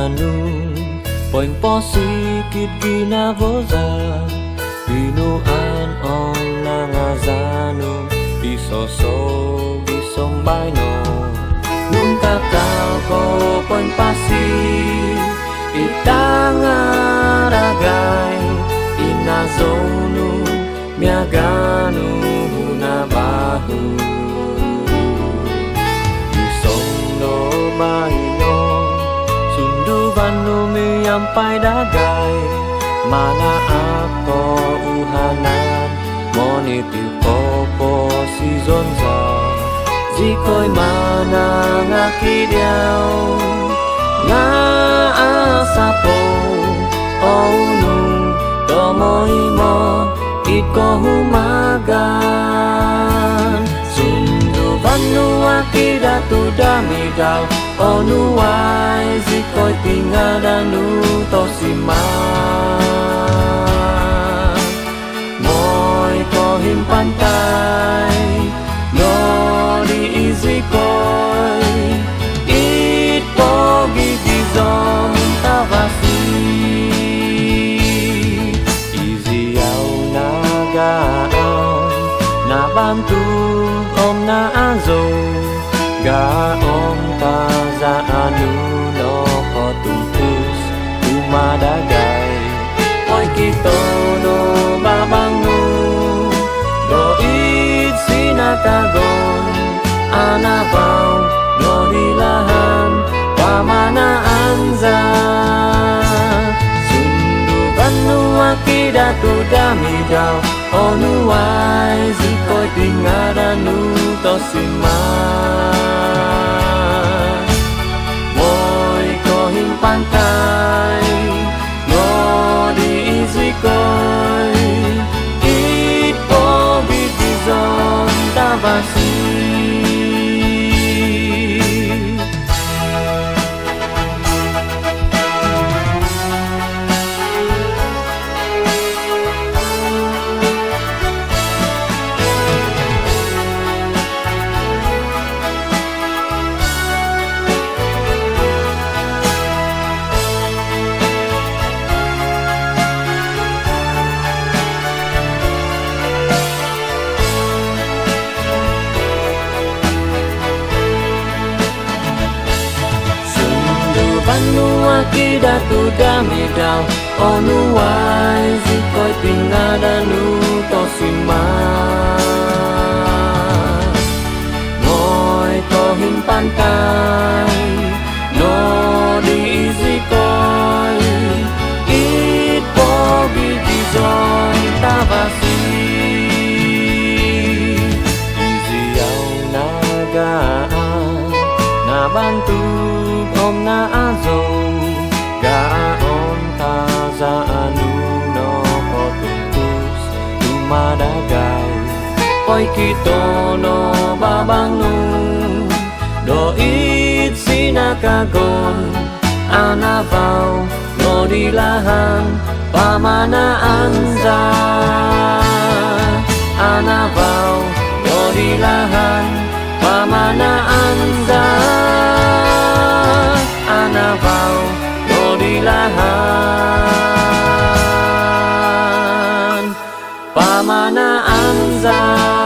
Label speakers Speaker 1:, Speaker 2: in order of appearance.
Speaker 1: danu poin posikit ginavoza binuan on nangazanu isoso bisombaino nung kakao ko poin pasi itangaragay inazonu miaganu hunabahu isongno baino sundubanu miyampai dagay mana ako uhanan monitil popo si zonza zikoy mana ngakidiaw nga asapo onu tomoy mo iko humagan sunduban nu akidatu damidaw onu ay zikoy tingadanu tosiman moy kohim pantai no di izikoy it pogi dizon tavasi iziaw nagaan nabantu om na azo gaom tazaanu no kotumpus umadagay oy kito no babangu doit sinakagon anabaw no dilahan pamanaanza sunduban nu akidatu damidaw onu ay zikoy tingadanu tosiman moy kohim pantai no di izikoy it pogi dizon tabasi Panu akidatu damidaw onu ay zikoy tingadanu tosiman moy kohim pantai no di izikoy it pogi dizon tabasi iziaw nagaan nabantu om na azo gaon tazaanu no kotumpus tumadagay oy kito no babangu doit sinakagon anabaw no dilahan pamanaanza anabaw no dilahan pamanaanza anabaw no dilahan pamanaanza.